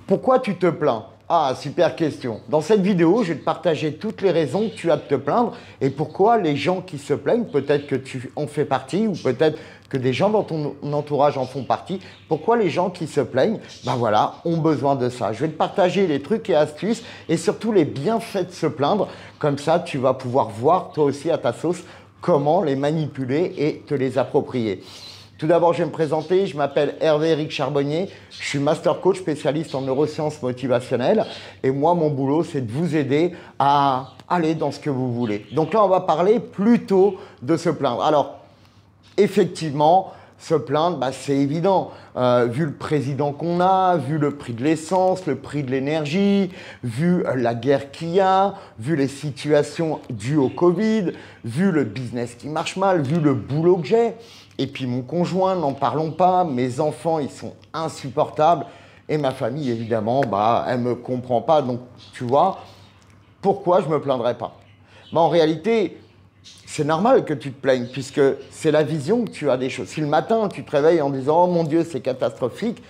Pourquoi tu te plains? Ah, super question. Dans cette vidéo, je vais te partager toutes les raisons que tu as de te plaindre et pourquoi les gens qui se plaignent, peut-être que tu en fais partie ou peut-être que des gens dans ton entourage en font partie, pourquoi les gens qui se plaignent, ben voilà, ont besoin de ça. Je vais te partager les trucs et astuces et surtout les bienfaits de se plaindre. Comme ça, tu vas pouvoir voir toi aussi à ta sauce comment les manipuler et te les approprier. Tout d'abord, je vais me présenter. Je m'appelle Hervé-Éric Charbonnier. Je suis master coach spécialiste en neurosciences motivationnelles. Et moi, mon boulot, c'est de vous aider à aller dans ce que vous voulez. Donc là, on va parler plutôt de se plaindre. Alors, effectivement, se plaindre, bah, c'est évident. Vu le président qu'on a, vu le prix de l'essence, le prix de l'énergie, vu la guerre qu'il y a, vu les situations dues au Covid, vu le business qui marche mal, vu le boulot que j'ai. Et puis mon conjoint, n'en parlons pas, mes enfants, ils sont insupportables. Et ma famille, évidemment, bah, elle ne me comprend pas. Donc, tu vois, pourquoi je ne me plaindrais pas? Bah, en réalité, c'est normal que tu te plaignes, puisque c'est la vision que tu as des choses. Si le matin, tu te réveilles en disant « Oh mon Dieu, c'est catastrophique »,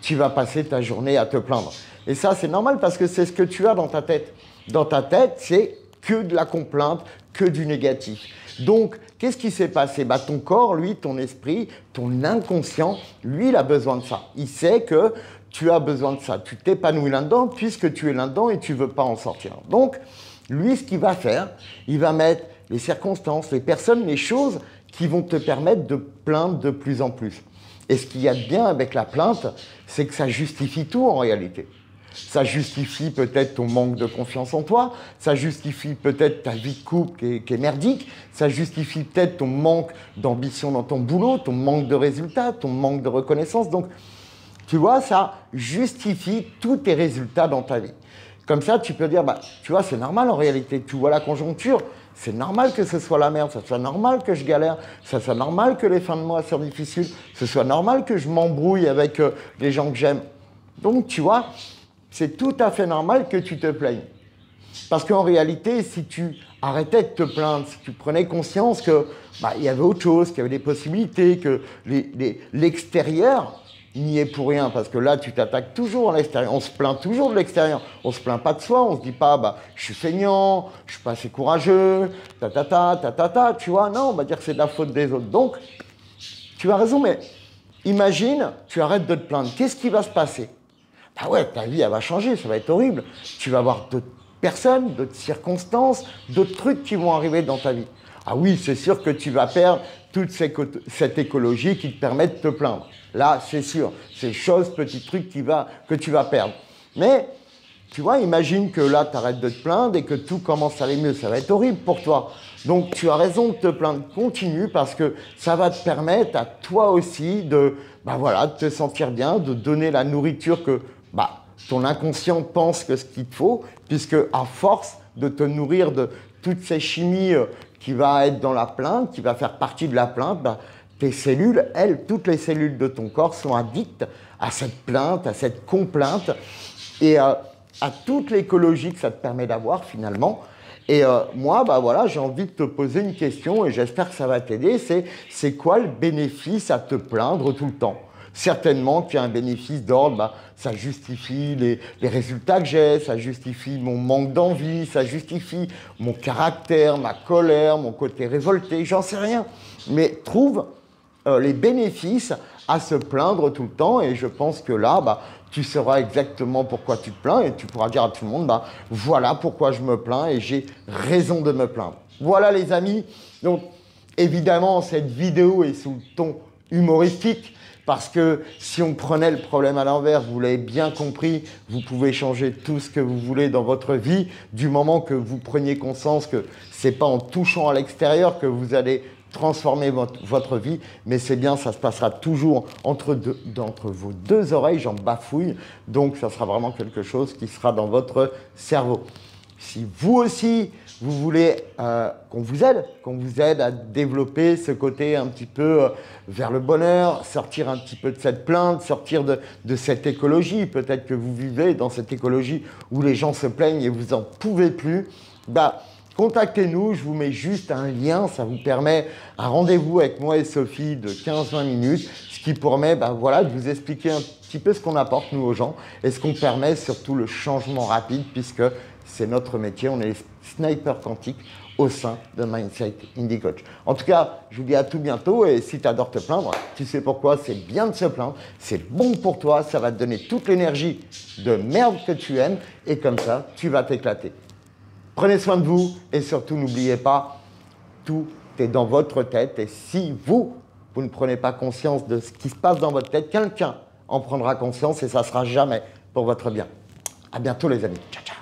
tu vas passer ta journée à te plaindre. Et ça, c'est normal parce que c'est ce que tu as dans ta tête. Dans ta tête, c'est que de la complainte, que du négatif. Donc, qu'est-ce qui s'est passé? Bah, ton corps, lui, ton esprit, ton inconscient, lui, il a besoin de ça. Il sait que tu as besoin de ça. Tu t'épanouis là-dedans puisque tu es là-dedans et tu ne veux pas en sortir. Donc, lui, ce qu'il va faire, il va mettre les circonstances, les personnes, les choses qui vont te permettre de plaindre de plus en plus. Et ce qu'il y a de bien avec la plainte, c'est que ça justifie tout en réalité. Ça justifie peut-être ton manque de confiance en toi, ça justifie peut-être ta vie de couple qui est merdique, ça justifie peut-être ton manque d'ambition dans ton boulot, ton manque de résultats, ton manque de reconnaissance. Donc, tu vois, ça justifie tous tes résultats dans ta vie. Comme ça, tu peux dire, bah, tu vois, c'est normal en réalité. Tu vois la conjoncture, c'est normal que ce soit la merde, ça soit normal que je galère, ça soit normal que les fins de mois soient difficiles, ce soit normal que je m'embrouille avec les gens que j'aime. Donc, tu vois, c'est tout à fait normal que tu te plaignes. Parce qu'en réalité, si tu arrêtais de te plaindre, si tu prenais conscience que bah, y avait autre chose, qu'il y avait des possibilités, que l'extérieur n'y est pour rien, parce que là, tu t'attaques toujours à l'extérieur. On se plaint toujours de l'extérieur. On ne se plaint pas de soi. On ne se dit pas, bah, je suis feignant, je ne suis pas assez courageux, tu vois. Non, on va dire que c'est de la faute des autres. Donc, tu as raison, mais imagine, tu arrêtes de te plaindre. Qu'est-ce qui va se passer? Bah ouais, ta vie, elle va changer, ça va être horrible. Tu vas avoir d'autres personnes, d'autres circonstances, d'autres trucs qui vont arriver dans ta vie. Ah oui, c'est sûr que tu vas perdre toute cette écologie qui te permet de te plaindre. Là, c'est sûr. C'est choses, petits trucs que tu vas perdre. Mais, tu vois, imagine que là, tu arrêtes de te plaindre et que tout commence à aller mieux. Ça va être horrible pour toi. Donc, tu as raison de te plaindre. Continue parce que ça va te permettre à toi aussi de, bah voilà, de te sentir bien, de donner la nourriture que bah, ton inconscient pense que ce qu'il te faut, puisque à force de te nourrir de toutes ces chimies qui va être dans la plainte, qui va faire partie de la plainte, bah, tes cellules, elles, toutes les cellules de ton corps sont addictes à cette plainte, à cette complainte et à toute l'écologie que ça te permet d'avoir finalement. Et moi, bah voilà, j'ai envie de te poser une question et j'espère que ça va t'aider. C'est quoi le bénéfice à te plaindre tout le temps? Certainement qu'il y a un bénéfice d'ordre, bah, ça justifie les résultats que j'ai, ça justifie mon manque d'envie, ça justifie mon caractère, ma colère, mon côté révolté, j'en sais rien. Mais trouve les bénéfices à se plaindre tout le temps et je pense que là, bah, tu sauras exactement pourquoi tu te plains et tu pourras dire à tout le monde, bah, voilà pourquoi je me plains et j'ai raison de me plaindre. Voilà les amis, donc évidemment cette vidéo est sous le ton humoristique parce que si on prenait le problème à l'envers, vous l'avez bien compris, vous pouvez changer tout ce que vous voulez dans votre vie du moment que vous preniez conscience que ce n'est pas en touchant à l'extérieur que vous allez transformer votre vie, mais c'est bien, ça se passera toujours entre vos deux oreilles, j'en bafouille, donc ça sera vraiment quelque chose qui sera dans votre cerveau. Si vous aussi, vous voulez qu'on vous aide à développer ce côté un petit peu vers le bonheur, sortir un petit peu de cette plainte, sortir de cette écologie, peut-être que vous vivez dans cette écologie où les gens se plaignent et vous n'en pouvez plus, bah, contactez-nous, je vous mets juste un lien, ça vous permet un rendez-vous avec moi et Sophie de 15-20 minutes, ce qui permet bah, voilà, de vous expliquer un petit peu ce qu'on apporte nous aux gens et ce qu'on permet surtout le changement rapide puisque c'est notre métier, on est les snipers quantiques au sein de Mindset Indie Coach. En tout cas, je vous dis à tout bientôt et si tu adores te plaindre, tu sais pourquoi, c'est bien de se plaindre, c'est bon pour toi, ça va te donner toute l'énergie de merde que tu aimes et comme ça, tu vas t'éclater. Prenez soin de vous et surtout n'oubliez pas, tout est dans votre tête et si vous ne prenez pas conscience de ce qui se passe dans votre tête, quelqu'un en prendra conscience et ça ne sera jamais pour votre bien. À bientôt les amis. Ciao, ciao.